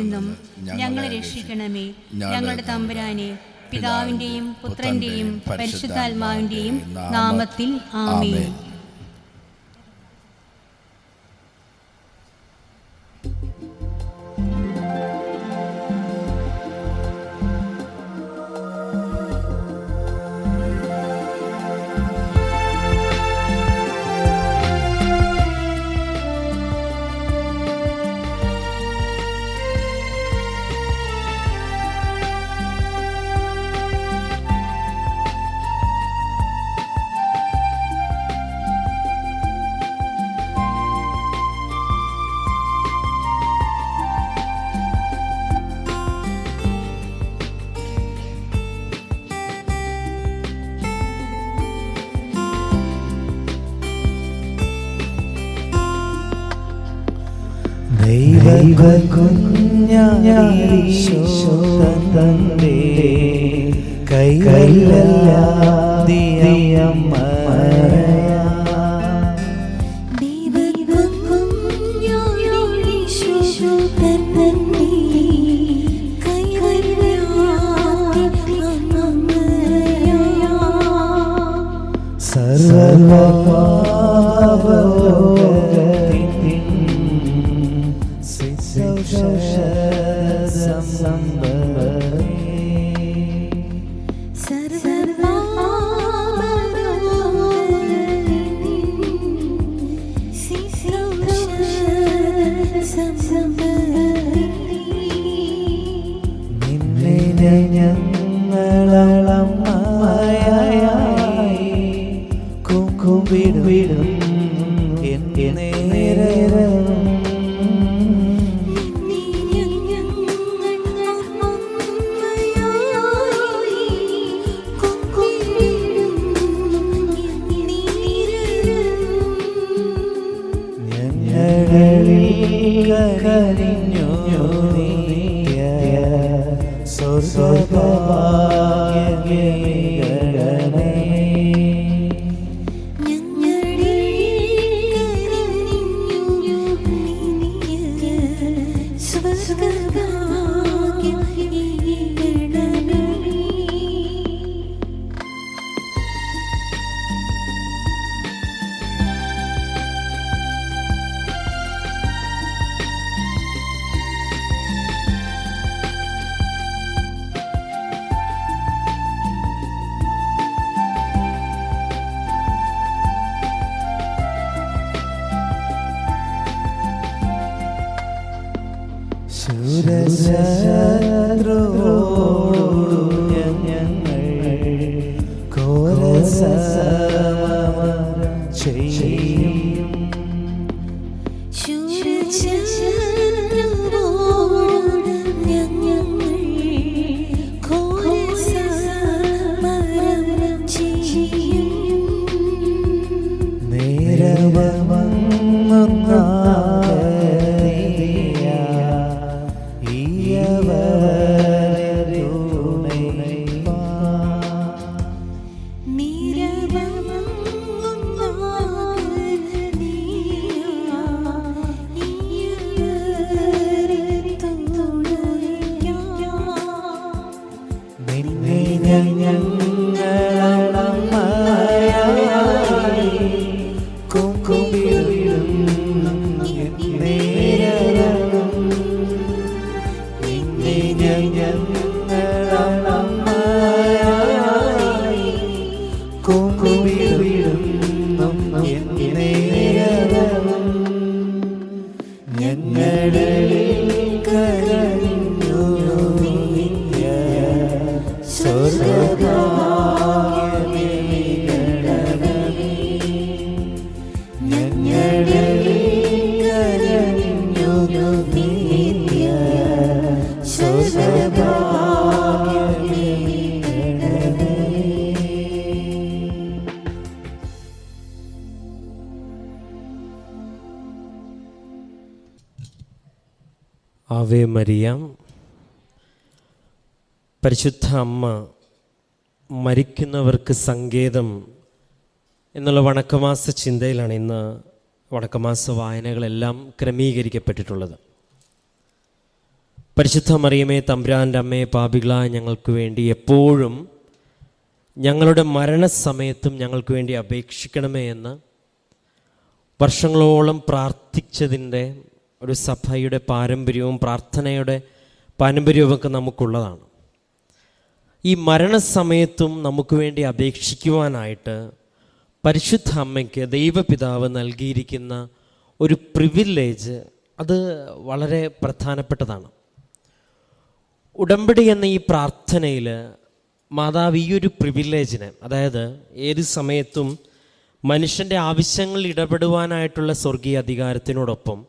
നിന്നും ഞങ്ങളെ രക്ഷിക്കണമേ. ഞങ്ങളുടെ തമ്പുരാനെ, പിതാവിന്റെയും പുത്രന്റെയും പരിശുദ്ധാത്മാവിന്റെയും നാമത്തിൽ ആമേൻ. ദൈവകുഞ്ഞാതന്റെ കൈകളിലമ്മ ആവേ മരിയ, പരിശുദ്ധ അമ്മ മരിക്കുന്നവർക്ക് സങ്കേതം എന്നുള്ള വണക്കമാസ ചിന്തയിലാണ് ഇന്ന് വണക്കമാസ വായനകളെല്ലാം ക്രമീകരിക്കപ്പെട്ടിട്ടുള്ളത്. പരിശുദ്ധ മറിയമേ, തമ്പുരാൻ്റെ അമ്മയെ, പാപികളായ ഞങ്ങൾക്ക് വേണ്ടി എപ്പോഴും ഞങ്ങളുടെ മരണസമയത്തും ഞങ്ങൾക്ക് വേണ്ടി അപേക്ഷിക്കണമേ എന്ന് വർഷങ്ങളോളം പ്രാർത്ഥിച്ചതിൻ്റെ ഒരു സഭയുടെ പാരമ്പര്യവും പ്രാർത്ഥനയുടെ പാരമ്പര്യവുമൊക്കെ നമുക്കുള്ളതാണ്. ഈ മരണസമയത്തും നമുക്ക് വേണ്ടി അപേക്ഷിക്കുവാനായിട്ട് പരിശുദ്ധ അമ്മയ്ക്ക് ദൈവപിതാവ് നൽകിയിരിക്കുന്ന ഒരു പ്രിവിലേജ്, അത് വളരെ പ്രധാനപ്പെട്ടതാണ്. ഉടമ്പടി എന്ന ഈ പ്രാർത്ഥനയിൽ മാതാവ് ഈ ഒരു പ്രിവിലേജിനെ, അതായത് ഏത് സമയത്തും മനുഷ്യൻ്റെ ആവശ്യങ്ങളിൽ ഇടപെടുവാനായിട്ടുള്ള സ്വർഗീയ അധികാരത്തിനോടൊപ്പം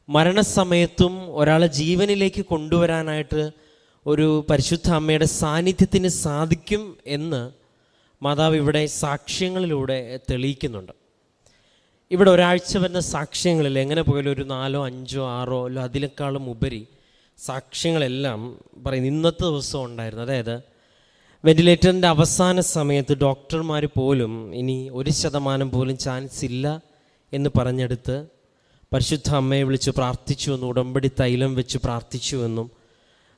മരണസമയത്തും ഒരാളെ ജീവനിലേക്ക് കൊണ്ടുവരാനായിട്ട് ഒരു പരിശുദ്ധ അമ്മയുടെ സാന്നിധ്യത്തിന് സാധിക്കും എന്ന് മാതാവ് ഇവിടെ സാക്ഷ്യങ്ങളിലൂടെ തെളിയിക്കുന്നുണ്ട്. ഇവിടെ ഒരാഴ്ച വരുന്ന സാക്ഷ്യങ്ങളിൽ എങ്ങനെ പോയാലും ഒരു 4, 5, 6 അല്ല അതിനേക്കാളും ഉപരി സാക്ഷ്യങ്ങളെല്ലാം പറയുന്നു ഇന്നത്തെ ദിവസം ഉണ്ടായിരുന്നു. അതായത് വെന്റിലേറ്ററിൻ്റെ അവസാന സമയത്ത് ഡോക്ടർമാർ പോലും ഇനി 1% പോലും ചാൻസ് ഇല്ല എന്ന് പറഞ്ഞെടുത്ത് പരിശുദ്ധ അമ്മയെ വിളിച്ച് പ്രാർത്ഥിച്ചുവെന്നും ഉടമ്പടി തൈലം വെച്ച് പ്രാർത്ഥിച്ചുവെന്നും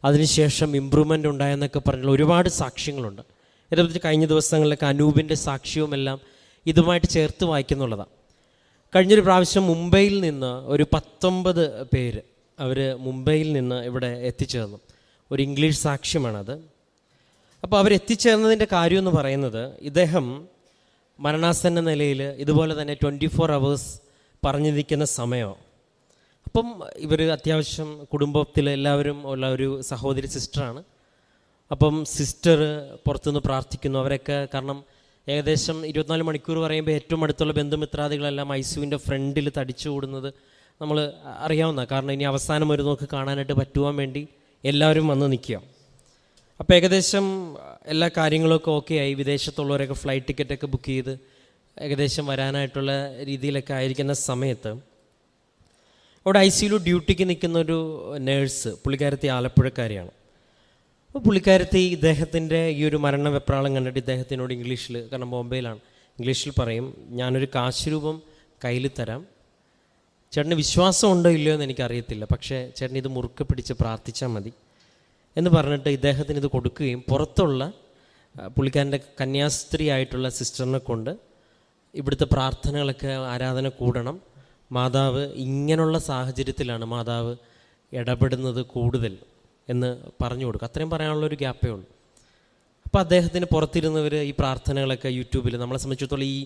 അതിനുശേഷം ഇമ്പ്രൂവ്മെൻ്റ് ഉണ്ടായെന്നൊക്കെ പറഞ്ഞുള്ള ഒരുപാട് സാക്ഷ്യങ്ങളുണ്ട്. ഇതേപോലെ കഴിഞ്ഞ ദിവസങ്ങളിലൊക്കെ അനൂപിൻ്റെ സാക്ഷ്യവുമെല്ലാം ഇതുമായിട്ട് ചേർത്ത് വായിക്കുന്നുള്ളതാണ്. കഴിഞ്ഞൊരു പ്രാവശ്യം മുംബൈയിൽ നിന്ന് ഒരു 19 പേര് അവർ മുംബൈയിൽ നിന്ന് ഇവിടെ എത്തിച്ചേർന്നു. ഒരു ഇംഗ്ലീഷ് സാക്ഷ്യമാണത്. അപ്പോൾ അവരെത്തിച്ചേർന്നതിൻ്റെ കാര്യമെന്ന് പറയുന്നത്, ഇദ്ദേഹം മരണാസന്ന നിലയിൽ ഇതുപോലെ തന്നെ 24 hours പറഞ്ഞിരിക്കുന്ന സമയം. അപ്പം ഇവർ അത്യാവശ്യം കുടുംബത്തിൽ എല്ലാവരും ഉള്ള ഒരു സഹോദരി സിസ്റ്ററാണ്. അപ്പം സിസ്റ്റർ പുറത്തുനിന്ന് പ്രാർത്ഥിക്കുന്നു. അവരൊക്കെ കാരണം ഏകദേശം 24 മണിക്കൂർ പറയുമ്പോൾ ഏറ്റവും അടുത്തുള്ള ബന്ധുമിത്രാദികളെല്ലാം ഐസിയുവിൻ്റെ ഫ്രണ്ടിൽ തടിച്ചു കൂടുന്നത് നമ്മൾ അറിയാവുന്ന. കാരണം ഇനി അവസാനം ഒരു നോക്ക് കാണാനായിട്ട് പറ്റുവാൻ വേണ്ടി എല്ലാവരും വന്ന് നിൽക്കുക. അപ്പോൾ ഏകദേശം എല്ലാ കാര്യങ്ങളൊക്കെ ഓക്കെ ആയി. വിദേശത്തുള്ളവരൊക്കെ ഫ്ലൈറ്റ് ടിക്കറ്റൊക്കെ ബുക്ക് ചെയ്ത് ഏകദേശം വരാനായിട്ടുള്ള രീതിയിലൊക്കെ ആയിരിക്കുന്ന സമയത്ത് അവിടെ ICU ഡ്യൂട്ടിക്ക് നിൽക്കുന്നൊരു നേഴ്സ്, പുള്ളിക്കാരത്തി ആലപ്പുഴക്കാരിയാണ്. അപ്പോൾ പുള്ളിക്കാരത്തി ഇദ്ദേഹത്തിൻ്റെ ഈ ഒരു മരണവെപ്രാളം കണ്ടിട്ട് ഇദ്ദേഹത്തിനോട് ഇംഗ്ലീഷിൽ, കാരണം ബോംബെയിലാണ്, ഇംഗ്ലീഷിൽ പറയും, ഞാനൊരു കാശ് രൂപം കയ്യിൽ തരാം, ചേട്ടന് വിശ്വാസം ഉണ്ടോ ഇല്ലയോ എന്ന് എനിക്കറിയത്തില്ല, പക്ഷേ ചേട്ടൻ ഇത് മുറുക്കെ പിടിച്ച് പ്രാർത്ഥിച്ചാൽ മതി എന്ന് പറഞ്ഞിട്ട് ഇദ്ദേഹത്തിന് ഇത് കൊടുക്കുകയും പുറത്തുള്ള പുള്ളിക്കാരൻ്റെ കന്യാസ്ത്രീ ആയിട്ടുള്ള സിസ്റ്ററിനെ കൊണ്ട് ഇവിടുത്തെ പ്രാർത്ഥനകളൊക്കെ ആരാധന കൂടണം, മാതാവ് ഇങ്ങനെയുള്ള സാഹചര്യത്തിലാണ് മാതാവ് ഇടപെടുന്നത് കൂടുതൽ എന്ന് പറഞ്ഞു കൊടുക്കും. അത്രയും പറയാനുള്ളൊരു ഗ്യാപ്പേ ഉള്ളൂ. അപ്പോൾ അദ്ദേഹത്തിന് പുറത്തിരുന്നവർ ഈ പ്രാർത്ഥനകളൊക്കെ യൂട്യൂബിൽ, നമ്മളെ സംബന്ധിച്ചിടത്തോളം ഈ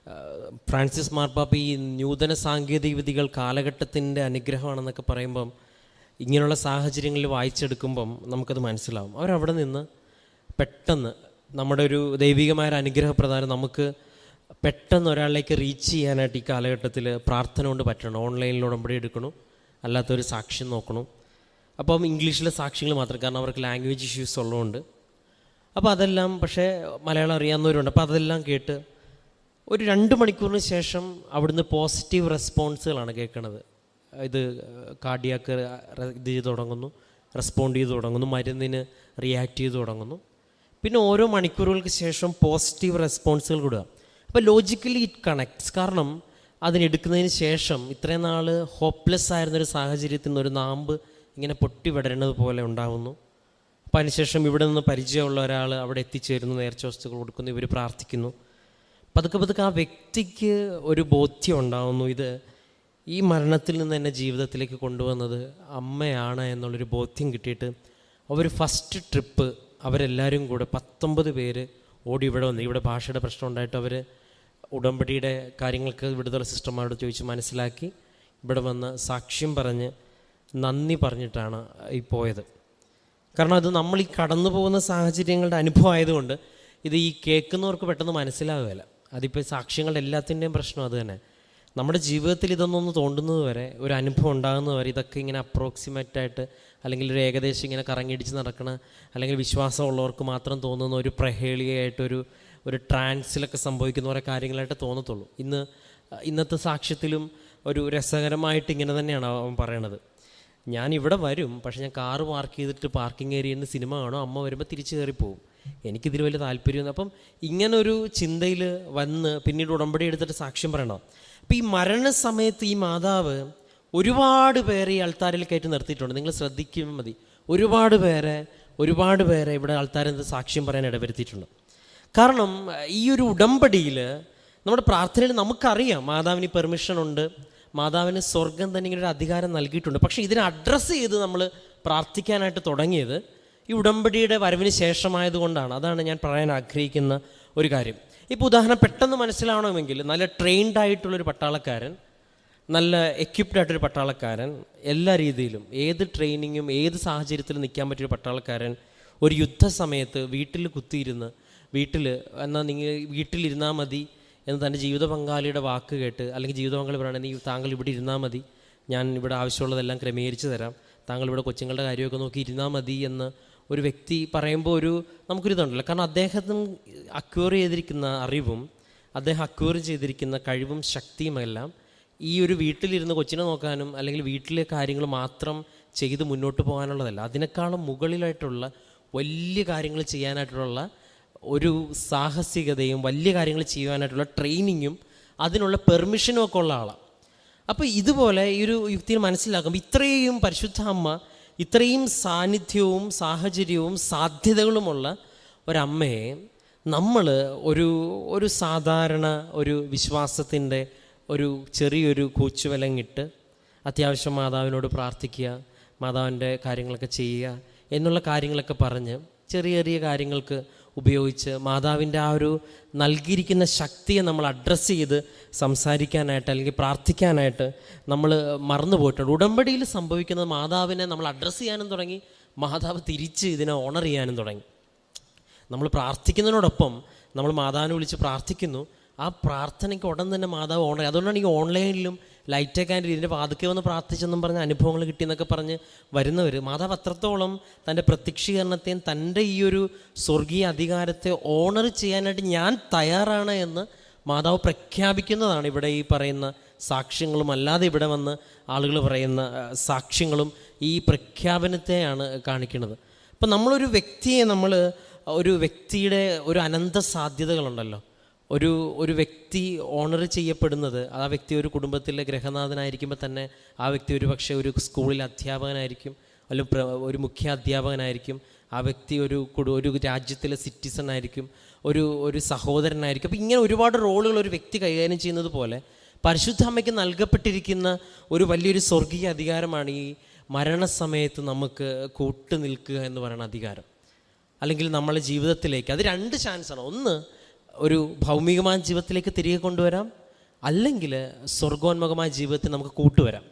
ഫ്രാൻസിസ് മാർപ്പാപ്പ ഈ നൂതന സാങ്കേതിക വിദ്യകൾ കാലഘട്ടത്തിൻ്റെ അനുഗ്രഹമാണെന്നൊക്കെ പറയുമ്പം ഇങ്ങനെയുള്ള സാഹചര്യങ്ങളിൽ വായിച്ചെടുക്കുമ്പം നമുക്കത് മനസ്സിലാവും. അവരവിടെ നിന്ന് പെട്ടെന്ന് നമ്മുടെ ഒരു ദൈവികമായ അനുഗ്രഹപ്രദാനം നമുക്ക് പെട്ടെന്ന് ഒരാളിലേക്ക് റീച്ച് ചെയ്യാനായിട്ട് ഈ കാലഘട്ടത്തിൽ പ്രാർത്ഥന കൊണ്ട് പറ്റണം. ഓൺലൈനിൽ ഉടമ്പടി എടുക്കണം, അല്ലാത്തൊരു സാക്ഷ്യം നോക്കണം. അപ്പം ഇംഗ്ലീഷിലെ സാക്ഷ്യങ്ങൾ മാത്രം, കാരണം അവർക്ക് ലാംഗ്വേജ് ഇഷ്യൂസ് ഉള്ളതുകൊണ്ട്. അപ്പോൾ അതെല്ലാം, പക്ഷേ മലയാളം അറിയാവുന്നവരുണ്ട്. അപ്പോൾ അതെല്ലാം കേട്ട് ഒരു 2 മണിക്കൂറിന് ശേഷം അവിടുന്ന് പോസിറ്റീവ് റെസ്പോൺസുകളാണ് കേൾക്കുന്നത്. ഇത് കാർഡിയാക്ക് ഇത് ചെയ്ത് തുടങ്ങുന്നു, റെസ്പോണ്ട് ചെയ്ത് തുടങ്ങുന്നു, മരുന്നിന് റിയാക്ട് ചെയ്ത് തുടങ്ങുന്നു. പിന്നെ ഓരോ മണിക്കൂറുകൾക്ക് ശേഷം പോസിറ്റീവ് റെസ്പോൺസുകൾ കൊടുക്കുക. അപ്പോൾ ലോജിക്കലി ഇറ്റ് കണക്ട്സ്. കാരണം അതിനെടുക്കുന്നതിന് ശേഷം ഇത്രയും നാൾ ഹോപ്പ്ലെസ് ആയിരുന്നൊരു സാഹചര്യത്തിൽ നിന്ന് ഒരു നാമ്പ് ഇങ്ങനെ പൊട്ടി വിടരുന്നത് പോലെ ഉണ്ടാകുന്നു. അപ്പോൾ അതിനുശേഷം ഇവിടെ നിന്ന് പരിചയമുള്ള ഒരാൾ അവിടെ എത്തിച്ചേരുന്നു, നേർച്ച വസ്തുക്കൾ കൊടുക്കുന്നു, ഇവർ പ്രാർത്ഥിക്കുന്നു. പതുക്കെ പതുക്കെ ആ വ്യക്തിക്ക് ഒരു ബോധ്യം ഉണ്ടാകുന്നു, ഇത് ഈ മരണത്തിൽ നിന്ന് എന്നെ ജീവിതത്തിലേക്ക് കൊണ്ടുവന്നത് അമ്മയാണ് എന്നുള്ളൊരു ബോധ്യം കിട്ടിയിട്ട് അവർ ഫസ്റ്റ് ട്രിപ്പ് അവരെല്ലാവരും കൂടെ 19 പേര് ഓടി ഇവിടെ വന്നു. ഇവിടെ ഭാഷയുടെ പ്രശ്നം ഉണ്ടായിട്ട് അവർ ഉടമ്പടിയുടെ കാര്യങ്ങൾക്ക് ഇവിടുത്തെ സിസ്റ്റർമാരോട് ചോദിച്ച് മനസ്സിലാക്കി ഇവിടെ വന്ന് സാക്ഷ്യം പറഞ്ഞ് നന്ദി പറഞ്ഞിട്ടാണ് ഈ പോയത്. കാരണം അത് നമ്മൾ ഈ കടന്നു പോകുന്ന സാഹചര്യങ്ങളുടെ അനുഭവം ആയതുകൊണ്ട് ഇത് ഈ കേൾക്കുന്നവർക്ക് പെട്ടെന്ന് മനസ്സിലാവുകയില്ല. അതിപ്പോൾ സാക്ഷ്യങ്ങളുടെ എല്ലാത്തിൻ്റെയും പ്രശ്നം അത് തന്നെ. നമ്മുടെ ജീവിതത്തിൽ ഇതൊന്നൊന്ന് തോണ്ടുന്നത് വരെ, ഒരു അനുഭവം ഉണ്ടാകുന്നത് വരെ ഇതൊക്കെ ഇങ്ങനെ അപ്രോക്സിമേറ്റായിട്ട് അല്ലെങ്കിൽ ഒരു ഏകദേശം ഇങ്ങനെ കറങ്ങിടിച്ച് നടക്കണ, അല്ലെങ്കിൽ വിശ്വാസമുള്ളവർക്ക് മാത്രം തോന്നുന്ന ഒരു പ്രഹേളിയായിട്ടൊരു ട്രാൻസിലൊക്കെ സംഭവിക്കുന്ന ഓരോ കാര്യങ്ങളായിട്ട് തോന്നത്തുള്ളൂ. ഇന്നത്തെ സാക്ഷ്യത്തിലും ഒരു രസകരമായിട്ട് ഇങ്ങനെ തന്നെയാണ് അവൻ പറയണത്. ഞാൻ ഇവിടെ വരും, പക്ഷെ ഞാൻ കാറ് പാർക്ക് ചെയ്തിട്ട് പാർക്കിംഗ് ഏരിയയിൽ നിന്ന് സിനിമ കാണും, അമ്മ വരുമ്പോൾ തിരിച്ചു കയറി പോകും, എനിക്കിതിൽ വലിയ താല്പര്യമൊന്നും. അപ്പം ഇങ്ങനൊരു ചിന്തയിൽ വന്ന് പിന്നീട് ഉടമ്പടി എടുത്തിട്ട് സാക്ഷ്യം പറയണം. അപ്പം ഈ മരണസമയത്ത് ഈ മാതാവ് ഒരുപാട് പേരെ ഈ അൾത്താരിൽ കയറ്റി നിർത്തിയിട്ടുണ്ട്. നിങ്ങൾ ശ്രദ്ധിക്കുമ്പോൾ മതി, ഒരുപാട് പേരെ ഇവിടെ ആൾക്കാരെന്ത് സാക്ഷ്യം പറയാൻ ഇടവരുത്തിയിട്ടുണ്ട്. കാരണം ഈ ഒരു ഉടമ്പടിയിൽ നമ്മുടെ പ്രാർത്ഥനയിൽ നമുക്കറിയാം മാതാവിന് പെർമിഷൻ ഉണ്ട്, മാതാവിന് സ്വർഗം തന്നെ ഇങ്ങനെ ഒരു അധികാരം നൽകിയിട്ടുണ്ട്. പക്ഷേ ഇതിനെ അഡ്രസ്സ് ചെയ്ത് നമ്മൾ പ്രാർത്ഥിക്കാനായിട്ട് തുടങ്ങിയത് ഈ ഉടമ്പടിയുടെ വരവിന് ശേഷമായതുകൊണ്ടാണ്. അതാണ് ഞാൻ പറയാൻ ആഗ്രഹിക്കുന്ന ഒരു കാര്യം. ഇപ്പോൾ ഉദാഹരണം പെട്ടെന്ന് മനസ്സിലാവണമെങ്കിൽ, നല്ല ട്രെയിൻഡ് ആയിട്ടുള്ളൊരു പട്ടാളക്കാരൻ, നല്ല എക്യുപ്ഡ് ആയിട്ടൊരു പട്ടാളക്കാരൻ, എല്ലാ രീതിയിലും ഏത് ട്രെയിനിങ്ങും ഏത് സാഹചര്യത്തിലും നിൽക്കാൻ പറ്റിയൊരു പട്ടാളക്കാരൻ ഒരു യുദ്ധസമയത്ത് വീട്ടിൽ കുത്തിയിരുന്ന് എന്നാൽ നിങ്ങൾ വീട്ടിലിരുന്നാൽ മതി എന്ന് തൻ്റെ ജീവിത പങ്കാളിയുടെ വാക്ക് കേട്ട്, അല്ലെങ്കിൽ ജീവിത പങ്കാളി പറയുകയാണെങ്കിൽ താങ്കൾ ഇവിടെ ഇരുന്നാൽ മതി, ഞാൻ ഇവിടെ ആവശ്യമുള്ളതെല്ലാം ക്രമീകരിച്ച് തരാം, താങ്കൾ ഇവിടെ കൊച്ചുങ്ങളുടെ കാര്യമൊക്കെ നോക്കി ഇരുന്നാൽ മതി എന്ന് ഒരു വ്യക്തി പറയുമ്പോൾ നമുക്കൊരിതുണ്ടല്ലോ. കാരണം അദ്ദേഹത്തിന് അക്വയർ ചെയ്തിരിക്കുന്ന അറിവും അദ്ദേഹം അക്വയർ ചെയ്തിരിക്കുന്ന കഴിവും ശക്തിയുമെല്ലാം ഈ ഒരു വീട്ടിലിരുന്ന് കൊച്ചിനെ നോക്കാനും അല്ലെങ്കിൽ വീട്ടിലെ കാര്യങ്ങൾ മാത്രം ചെയ്ത് മുന്നോട്ട് പോകാനുള്ളതല്ല, അതിനേക്കാളും മുകളിലായിട്ടുള്ള വലിയ കാര്യങ്ങൾ ചെയ്യാനായിട്ടുള്ള ഒരു സാഹസികതയും വലിയ കാര്യങ്ങൾ ചെയ്യാനായിട്ടുള്ള ട്രെയിനിങ്ങും അതിനുള്ള പെർമിഷനും ഒക്കെ ഉള്ള ആളാണ്. അപ്പോൾ ഇതുപോലെ ഈ ഒരു യുക്തിയിൽ മനസ്സിലാക്കുമ്പോൾ ഇത്രയും പരിശുദ്ധ അമ്മ, ഇത്രയും സാന്നിധ്യവും സാഹചര്യവും സാധ്യതകളുമുള്ള ഒരമ്മയെ നമ്മൾ ഒരു സാധാരണ ഒരു വിശ്വാസത്തിൻ്റെ ഒരു ചെറിയൊരു കൂച്ചുവിലങ്ങിട്ട് അത്യാവശ്യം മാതാവിനോട് പ്രാർത്ഥിക്കുക, മാതാവിൻ്റെ കാര്യങ്ങളൊക്കെ ചെയ്യുക എന്നുള്ള കാര്യങ്ങളൊക്കെ പറഞ്ഞ് ചെറിയ ചെറിയ കാര്യങ്ങൾക്ക് ഉപയോഗിച്ച് മാതാവിൻ്റെ ആ ഒരു നൽകിയിരിക്കുന്ന ശക്തിയെ നമ്മൾ അഡ്രസ്സ് ചെയ്ത് സംസാരിക്കാനായിട്ട് അല്ലെങ്കിൽ പ്രാർത്ഥിക്കാനായിട്ട് നമ്മൾ മറന്നു പോയിട്ടുണ്ട്. ഉടമ്പടിയിൽ സംഭവിക്കുന്നത് മാതാവിനെ നമ്മൾ അഡ്രസ്സ് ചെയ്യാനും തുടങ്ങി, മാതാവ് തിരിച്ച് ഇതിനെ ഓണർ ചെയ്യാനും തുടങ്ങി. നമ്മൾ പ്രാർത്ഥിക്കുന്നതിനോടൊപ്പം നമ്മൾ മാതാവിനെ വിളിച്ച് പ്രാർത്ഥിക്കുന്നു, ആ പ്രാർത്ഥനയ്ക്ക് ഉടൻ തന്നെ മാതാവ് ഓണർ. അതുകൊണ്ടാണ് ഈ ഓൺലൈനിലും ലൈറ്റൊക്കെ ഇതിൻ്റെ വാതുക്കെ വന്ന് പ്രാർത്ഥിച്ചെന്നും പറഞ്ഞ് അനുഭവങ്ങൾ കിട്ടിയെന്നൊക്കെ പറഞ്ഞ് വരുന്നവർ, മാതാവ് അത്രത്തോളം തൻ്റെ പ്രത്യക്ഷീകരണത്തെയും തൻ്റെ ഈ ഒരു സ്വർഗീയ അധികാരത്തെ ഓണർ ചെയ്യാനായിട്ട് ഞാൻ തയ്യാറാണ് എന്ന് മാതാവ് പ്രഖ്യാപിക്കുന്നതാണ് ഇവിടെ ഈ പറയുന്ന സാക്ഷ്യങ്ങളും, അല്ലാതെ ഇവിടെ വന്ന് ആളുകൾ പറയുന്ന സാക്ഷ്യങ്ങളും ഈ പ്രഖ്യാപനത്തെയാണ് കാണിക്കുന്നത്. അപ്പം നമ്മളൊരു വ്യക്തിയുടെ ഒരു അനന്ത സാധ്യതകളുണ്ടല്ലോ. ഒരു വ്യക്തി ഓണർ ചെയ്യപ്പെടുന്നത്, ആ വ്യക്തി ഒരു കുടുംബത്തിലെ ഗൃഹനാഥനായിരിക്കുമ്പോൾ തന്നെ ആ വ്യക്തി ഒരു പക്ഷേ ഒരു സ്കൂളിൽ അധ്യാപകനായിരിക്കും, അല്ലെങ്കിൽ ഒരു മുഖ്യ അധ്യാപകനായിരിക്കും, ആ വ്യക്തി ഒരു രാജ്യത്തിലെ സിറ്റിസൺ ആയിരിക്കും, ഒരു സഹോദരനായിരിക്കും. അപ്പോൾ ഇങ്ങനെ ഒരുപാട് റോളുകൾ ഒരു വ്യക്തി കൈകാര്യം ചെയ്യുന്നത് പോലെ പരിശുദ്ധ അമ്മയ്ക്ക് നൽകപ്പെട്ടിരിക്കുന്ന ഒരു വലിയൊരു സ്വർഗീയ അധികാരമാണ് ഈ മരണസമയത്ത് നമുക്ക് കൂട്ടു നിൽക്കുക എന്ന് പറയുന്ന അധികാരം. അല്ലെങ്കിൽ നമ്മളെ ജീവിതത്തിലേക്ക് അത് രണ്ട് ചാൻസാണ്. ഒന്ന്, ഒരു ഭൗമികമായ ജീവിതത്തിലേക്ക് തിരികെ കൊണ്ടുവരാം, അല്ലെങ്കിൽ സ്വർഗോന്മുഖമായ ജീവിതത്തിൽ നമുക്ക് കൂട്ടുവരാം.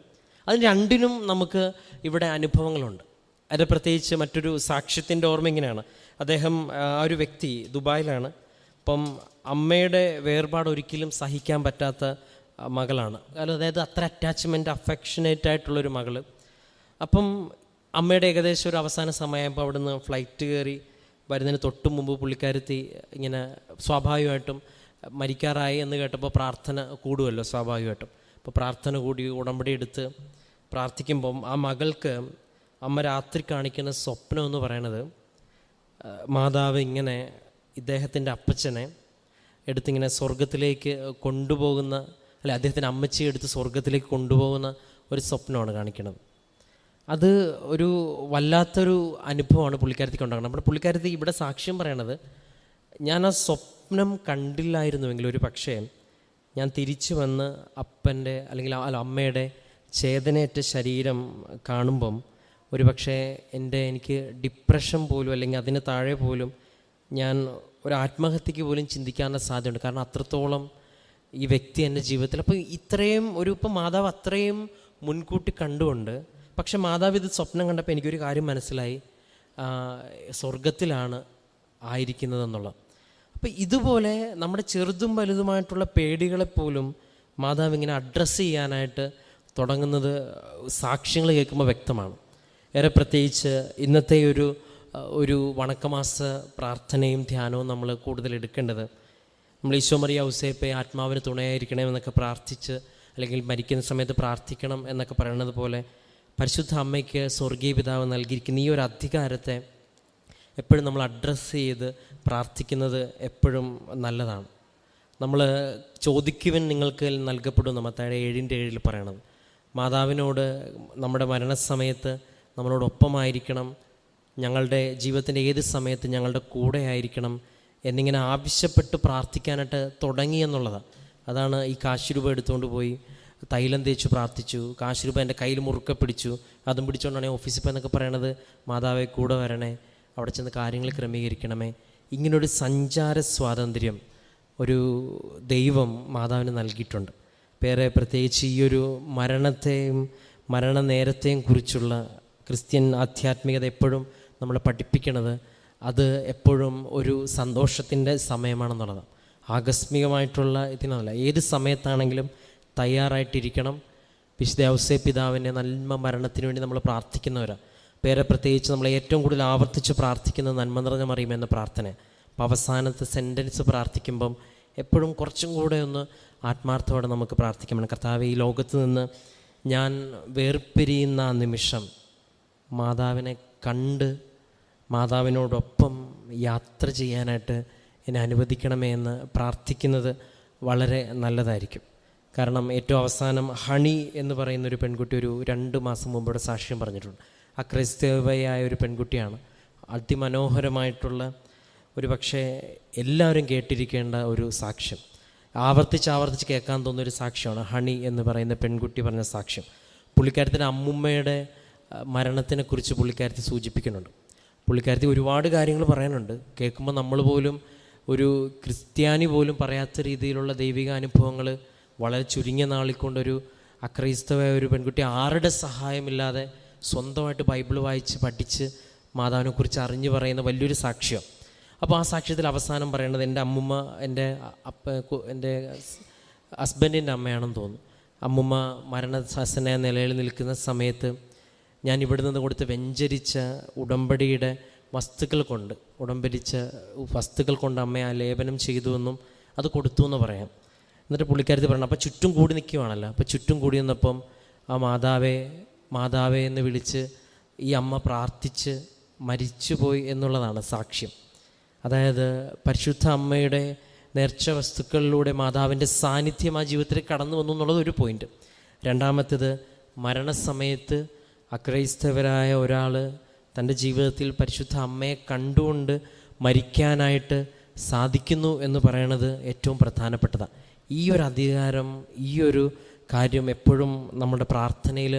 അതിന് രണ്ടിനും നമുക്ക് ഇവിടെ അനുഭവങ്ങളുണ്ട്. അത് പ്രത്യേകിച്ച് മറ്റൊരു സാക്ഷ്യത്തിൻ്റെ ഓർമ്മ ഇങ്ങനെയാണ്. അദ്ദേഹം ആ ഒരു വ്യക്തി ദുബായിലാണ്. അപ്പം അമ്മയുടെ വേർപാട് ഒരിക്കലും സഹിക്കാൻ പറ്റാത്ത മകളാണ്. അതായത് അത്ര അറ്റാച്ച്മെൻറ്റ്, അഫെക്ഷനേറ്റ് ആയിട്ടുള്ളൊരു മകൾ. അപ്പം അമ്മയുടെ ഏകദേശം ഒരു അവസാന സമയമായപ്പോൾ അവിടുന്ന് ഫ്ലൈറ്റ് കയറി വരുന്നതിന് തൊട്ട് മുമ്പ് പുള്ളിക്കാരത്തി ഇങ്ങനെ സ്വാഭാവികമായിട്ടും മരിക്കാറായി എന്ന് കേട്ടപ്പോൾ പ്രാർത്ഥന കൂടുമല്ലോ സ്വാഭാവികമായിട്ടും. അപ്പോൾ പ്രാർത്ഥന കൂടി ഉടമ്പടി എടുത്ത് പ്രാർത്ഥിക്കുമ്പം ആ മകൾക്ക് അമ്മ രാത്രി കാണിക്കുന്ന സ്വപ്നം എന്ന് പറയണത്, മാതാവ് ഇങ്ങനെ ഇദ്ദേഹത്തിൻ്റെ അപ്പച്ചനെ എടുത്തിങ്ങനെ സ്വർഗത്തിലേക്ക് കൊണ്ടുപോകുന്ന, അല്ലെ അദ്ദേഹത്തിൻ്റെ അമ്മച്ചിയെ എടുത്ത് സ്വർഗത്തിലേക്ക് കൊണ്ടുപോകുന്ന ഒരു സ്വപ്നമാണ് കാണിക്കുന്നത്. അത് ഒരു വല്ലാത്തൊരു അനുഭവമാണ് പുള്ളിക്കാരത്തിക്ക് ഉണ്ടാകുന്നത്. നമ്മുടെ പുള്ളിക്കാരത്തി ഇവിടെ സാക്ഷ്യം പറയണത്, ഞാൻ ആ സ്വപ്നം കണ്ടില്ലായിരുന്നുവെങ്കിൽ ഒരു പക്ഷേ ഞാൻ തിരിച്ചു വന്ന് അപ്പൻ്റെ അല്ലെങ്കിൽ അമ്മയുടെ ചേതനയേറ്റ ശരീരം കാണുമ്പം ഒരു പക്ഷേ എനിക്ക് ഡിപ്രഷൻ പോലും അല്ലെങ്കിൽ അതിന് താഴെ പോലും ഞാൻ ഒരു ആത്മഹത്യക്ക് പോലും ചിന്തിക്കാനുള്ള സാധ്യതയുണ്ട്. കാരണം അത്രത്തോളം ഈ വ്യക്തി എൻ്റെ ജീവിതത്തിൽ, അപ്പോൾ ഇത്രയും ഇപ്പം മാതാവ് അത്രയും മുൻകൂട്ടി കണ്ടുകൊണ്ട്, പക്ഷെ മാതാവ് ഇത് സ്വപ്നം കണ്ടപ്പോൾ എനിക്കൊരു കാര്യം മനസ്സിലായി, സ്വർഗത്തിലാണ് ആയിരിക്കുന്നതെന്നുള്ളത്. അപ്പോൾ ഇതുപോലെ നമ്മുടെ ചെറുതും വലുതുമായിട്ടുള്ള പേടികളെപ്പോലും മാതാവ് ഇങ്ങനെ അഡ്രസ്സ് ചെയ്യാനായിട്ട് തുടങ്ങുന്നത് സാക്ഷ്യങ്ങൾ കേൾക്കുമ്പോൾ വ്യക്തമാണ്. ഏറെ പ്രത്യേകിച്ച് ഇന്നത്തെ ഒരു വണക്കമാസ പ്രാർത്ഥനയും ധ്യാനവും നമ്മൾ കൂടുതൽ എടുക്കേണ്ടത്, നമ്മൾ ഈശോ മറിയ ഔസേപ്പെ ആത്മാവിന് തുണയായിരിക്കണമെന്നൊക്കെ പ്രാർത്ഥിച്ച്, അല്ലെങ്കിൽ മരിക്കുന്ന സമയത്ത് പ്രാർത്ഥിക്കണം എന്നൊക്കെ പറയുന്നത് പോലെ പരിശുദ്ധ അമ്മയ്ക്ക് സ്വർഗീയ പിതാവ് നൽകിയിരിക്കുന്ന ഈ ഒരു അധികാരത്തെ എപ്പോഴും നമ്മൾ അഡ്രസ്സ് ചെയ്ത് പ്രാർത്ഥിക്കുന്നത് എപ്പോഴും നല്ലതാണ്. നമ്മൾ ചോദിക്കുവൻ നിങ്ങൾക്ക് നൽകപ്പെടും, മത്തായി 7:7 പറയണത്. മാതാവിനോട് നമ്മുടെ മരണസമയത്ത് നമ്മളോടൊപ്പമായിരിക്കണം, ഞങ്ങളുടെ ജീവിതത്തിൻ്റെ ഏത് സമയത്ത് ഞങ്ങളുടെ കൂടെ ആയിരിക്കണം എന്നിങ്ങനെ ആവശ്യപ്പെട്ട് പ്രാർത്ഥിക്കാനായിട്ട് തുടങ്ങി എന്നുള്ളതാണ്. അതാണ് ഈ കാശ് രൂപ എടുത്തുകൊണ്ട് പോയി തൈലം തേച്ച് പ്രാർത്ഥിച്ചു, കാശ് രൂപ എൻ്റെ കയ്യിൽ മുറുക്കെ പിടിച്ചു, അതും പിടിച്ചുകൊണ്ടാണ് ഓഫീസിൽ പോയെന്നൊക്കെ പറയണത്. മാതാവേ കൂടെ വരണേ, അവിടെ ചെന്ന് കാര്യങ്ങൾ ക്രമീകരിക്കണമേ. ഇങ്ങനൊരു സഞ്ചാര സ്വാതന്ത്ര്യം ഒരു ദൈവം മാതാവിന് നൽകിയിട്ടുണ്ട്. വേറെ പ്രത്യേകിച്ച് ഈ ഒരു മരണത്തെയും മരണനേരത്തെയും കുറിച്ചുള്ള ക്രിസ്ത്യൻ ആധ്യാത്മികത എപ്പോഴും നമ്മളെ പഠിപ്പിക്കണത് അത് എപ്പോഴും ഒരു സന്തോഷത്തിൻ്റെ സമയമാണെന്നുള്ളതാണ്. ആകസ്മികമായിട്ടുള്ള ഇതിനല്ല, ഏത് സമയത്താണെങ്കിലും തയ്യാറായിട്ടിരിക്കണം. വിശുദ്ധ ഔസേപ്പ് പിതാവിൻ്റെ നന്മ മരണത്തിന് വേണ്ടി നമ്മൾ പ്രാർത്ഥിക്കുന്നവരാണ്. വേറെ പ്രത്യേകിച്ച് നമ്മൾ ഏറ്റവും കൂടുതൽ ആവർത്തിച്ച് പ്രാർത്ഥിക്കുന്നത് നന്മ നിറഞ്ഞ മറിയം എന്ന പ്രാർത്ഥന. അപ്പോൾ അവസാനത്തെ സെൻറ്റൻസ് പ്രാർത്ഥിക്കുമ്പം എപ്പോഴും കുറച്ചും കൂടെ ഒന്ന് ആത്മാർത്ഥത്തോടെ നമുക്ക് പ്രാർത്ഥിക്കണം. കർത്താവേ, ഈ ലോകത്ത് നിന്ന് ഞാൻ വേർപിരിയുന്ന ആ നിമിഷം മാതാവിനെ കണ്ട് മാതാവിനോടൊപ്പം യാത്ര ചെയ്യാനായിട്ട് എന്നെ അനുവദിക്കണമേ എന്ന് പ്രാർത്ഥിക്കുന്നത് വളരെ നല്ലതായിരിക്കും. കാരണം ഏറ്റവും അവസാനം ഹണി എന്ന് പറയുന്നൊരു പെൺകുട്ടി ഒരു 2 മാസം മുമ്പ് ഇവിടെ സാക്ഷ്യം പറഞ്ഞിട്ടുണ്ട്. അക്രൈസ്തവയായ ഒരു പെൺകുട്ടിയാണ്. അതിമനോഹരമായിട്ടുള്ള ഒരു പക്ഷേ എല്ലാവരും കേട്ടിരിക്കേണ്ട ഒരു സാക്ഷ്യം, ആവർത്തിച്ച് കേൾക്കാൻ തോന്നുന്നൊരു സാക്ഷ്യമാണ് ഹണി എന്ന് പറയുന്ന പെൺകുട്ടി പറഞ്ഞ സാക്ഷ്യം. പുള്ളിക്കാരത്തിൻ്റെ അമ്മുമ്മയുടെ മരണത്തിനെക്കുറിച്ച് പുള്ളിക്കാരത്തി സൂചിപ്പിക്കുന്നുണ്ട്. പുള്ളിക്കാരത്തി ഒരുപാട് കാര്യങ്ങൾ പറയാനുണ്ട്. കേൾക്കുമ്പോൾ നമ്മൾ പോലും ഒരു ക്രിസ്ത്യാനി പോലും പറയാത്ത രീതിയിലുള്ള ദൈവിക അനുഭവങ്ങൾ വളരെ ചുരുങ്ങിയ നാളിൽ കൊണ്ടൊരു അക്രൈസ്തവ ഒരു പെൺകുട്ടി ആരുടെ സഹായമില്ലാതെ സ്വന്തമായിട്ട് ബൈബിൾ വായിച്ച് പഠിച്ച് മാതാവിനെക്കുറിച്ച് അറിഞ്ഞു പറയുന്ന വലിയൊരു സാക്ഷ്യം. അപ്പോൾ ആ സാക്ഷ്യത്തിൽ അവസാനം പറയേണ്ടത് എൻ്റെ അമ്മുമ്മ എൻ്റെ ഹസ്ബൻഡിൻ്റെ അമ്മയാണെന്ന് തോന്നുന്നു. അമ്മുമ്മ മരണശാസന നിലയിൽ നിൽക്കുന്ന സമയത്ത് ഞാൻ ഇവിടെ നിന്ന് കൊടുത്ത് വെഞ്ചരിച്ച ഉടമ്പടിയുടെ വസ്തുക്കൾ കൊണ്ട് അമ്മയെ ആലേപനം ചെയ്തുവെന്നും അത് കൊടുത്തു എന്ന് പറയാം. എന്നിട്ട് പുള്ളിക്കാരത്തി പറഞ്ഞു, അപ്പോൾ ചുറ്റും കൂടി നിൽക്കുവാണല്ലോ. അപ്പോൾ ചുറ്റും കൂടി നിന്നപ്പം ആ മാതാവേ എന്ന് വിളിച്ച് ഈ അമ്മ പ്രാർത്ഥിച്ച് മരിച്ചുപോയി എന്നുള്ളതാണ് സാക്ഷ്യം. അതായത് പരിശുദ്ധ അമ്മയുടെ നേർച്ച വസ്തുക്കളിലൂടെ മാതാവിൻ്റെ സാന്നിധ്യം ആ ജീവിതത്തിൽ കടന്നു വന്നു എന്നുള്ളത് ഒരു പോയിൻ്റ്. രണ്ടാമത്തേത്, മരണസമയത്ത് അക്രൈസ്തവരായ ഒരാൾ തൻ്റെ ജീവിതത്തിൽ പരിശുദ്ധ അമ്മയെ കണ്ടുകൊണ്ട് മരിക്കാനായിട്ട് സാധിക്കുന്നു എന്ന് പറയണത് ഏറ്റവും പ്രധാനപ്പെട്ടതാണ്. ഈ ഒരു അധികാരം, ഈ ഒരു കാര്യം എപ്പോഴും നമ്മുടെ പ്രാർത്ഥനയിൽ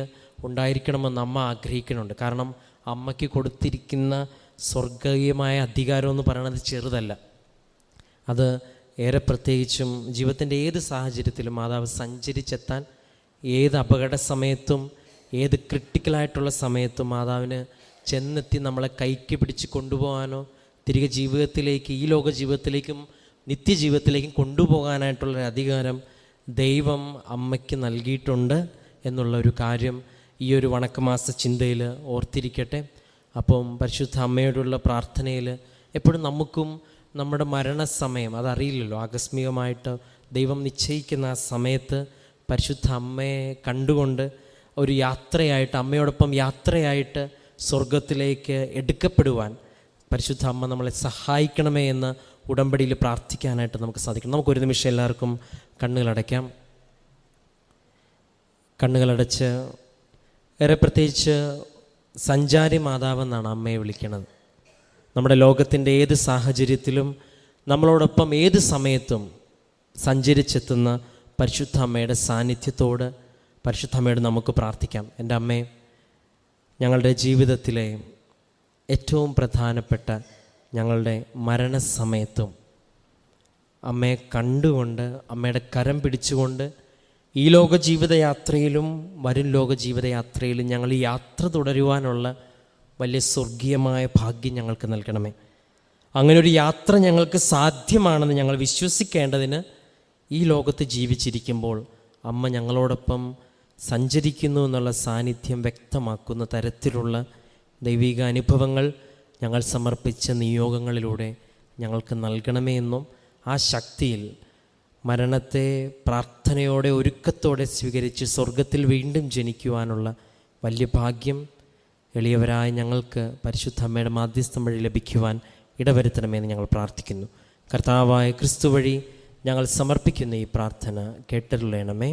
ഉണ്ടായിരിക്കണമെന്ന് അമ്മ ആഗ്രഹിക്കുന്നുണ്ട്. കാരണം അമ്മയ്ക്ക് കൊടുത്തിരിക്കുന്ന സ്വർഗീയമായ അധികാരം എന്ന് പറയുന്നത് ചെറുതല്ല. അത് ഏറെ പ്രത്യേകിച്ചും ജീവിതത്തിൻ്റെ ഏത് സാഹചര്യത്തിലും മാതാവ് സഞ്ചരിച്ചെത്താൻ, ഏത് അപകട സമയത്തും ഏത് ക്രിട്ടിക്കലായിട്ടുള്ള സമയത്തും മാതാവിന് ചെന്നെത്തി നമ്മളെ കൈക്ക് പിടിച്ച് കൊണ്ടുപോകാനോ തിരികെ ജീവിതത്തിലേക്ക്, ഈ ലോക ജീവിതത്തിലേക്കും നിത്യജീവിതത്തിലേക്കും കൊണ്ടുപോകാനായിട്ടുള്ളൊരു അധികാരം ദൈവം അമ്മയ്ക്ക് നൽകിയിട്ടുണ്ട് എന്നുള്ള ഒരു കാര്യം ഈ ഒരു വണക്കമാസ ചിന്തയിൽ ഓർത്തിരിക്കട്ടെ. അപ്പം പരിശുദ്ധ അമ്മയോടുള്ള പ്രാർത്ഥനയിൽ എപ്പോഴും നമുക്കും നമ്മുടെ മരണസമയം അതറിയില്ലല്ലോ, ആകസ്മികമായിട്ട് ദൈവം നിശ്ചയിക്കുന്ന ആ സമയത്ത് പരിശുദ്ധ അമ്മയെ കണ്ടുകൊണ്ട് ഒരു യാത്രയായിട്ട്, അമ്മയോടൊപ്പം യാത്രയായിട്ട് സ്വർഗത്തിലേക്ക് എടുക്കപ്പെടുവാൻ പരിശുദ്ധ അമ്മ നമ്മളെ സഹായിക്കണമേ എന്ന് ഉടമ്പടിയിൽ പ്രാർത്ഥിക്കാനായിട്ട് നമുക്ക് സാധിക്കണം. നമുക്കൊരു നിമിഷം എല്ലാവർക്കും കണ്ണുകളടയ്ക്കാം. കണ്ണുകളടച്ച് ഏറെ പ്രത്യേകിച്ച് സഞ്ചാരി മാതാവെന്നാണ് അമ്മയെ വിളിക്കുന്നത്. നമ്മുടെ ലോകത്തിൻ്റെ ഏത് സാഹചര്യത്തിലും നമ്മളോടൊപ്പം ഏത് സമയത്തും സഞ്ചരിച്ചെത്തുന്ന പരിശുദ്ധ അമ്മയുടെ സാന്നിധ്യത്തോട് പരിശുദ്ധ അമ്മയോട് നമുക്ക് പ്രാർത്ഥിക്കാം. എൻ്റെ അമ്മേ, ഞങ്ങളുടെ ജീവിതത്തിലെ ഏറ്റവും പ്രധാനപ്പെട്ട ഞങ്ങളുടെ മരണസമയത്തും അമ്മയെ കണ്ടുകൊണ്ട്, അമ്മയുടെ കരം പിടിച്ചുകൊണ്ട് ഈ ലോക ജീവിതയാത്രയിലും വരും ലോക ജീവിതയാത്രയിലും ഞങ്ങൾ ഈ യാത്ര തുടരുവാനുള്ള വലിയ സ്വർഗീയമായ ഭാഗ്യം ഞങ്ങൾക്ക് നൽകണമേ. അങ്ങനെ ഒരു യാത്ര ഞങ്ങൾക്ക് സാധ്യമാണെന്ന് ഞങ്ങൾ വിശ്വസിക്കേണ്ടതിന് ഈ ലോകത്ത് ജീവിച്ചിരിക്കുമ്പോൾ അമ്മ ഞങ്ങളോടൊപ്പം സഞ്ചരിക്കുന്നു എന്നുള്ള സാന്നിധ്യം വ്യക്തമാക്കുന്ന തരത്തിലുള്ള ദൈവിക അനുഭവങ്ങൾ ഞങ്ങൾ സമർപ്പിച്ച നിയോഗങ്ങളിലൂടെ ഞങ്ങൾക്ക് നൽകണമേ എന്നും ആ ശക്തിയിൽ മരണത്തെ പ്രാർത്ഥനയോടെ ഒരുക്കത്തോടെ സ്വീകരിച്ച് സ്വർഗത്തിൽ വീണ്ടും ജനിക്കുവാനുള്ള വലിയ ഭാഗ്യം എളിയവരായ ഞങ്ങൾക്ക് പരിശുദ്ധ അമ്മയുടെ മാധ്യസ്ഥം വഴി ലഭിക്കുവാൻ ഇടവരുത്തണമെന്ന് ഞങ്ങൾ പ്രാർത്ഥിക്കുന്നു. കർത്താവായ ക്രിസ്തു വഴി ഞങ്ങൾ സമർപ്പിക്കുന്ന ഈ പ്രാർത്ഥന കേട്ടരുളയണമേ.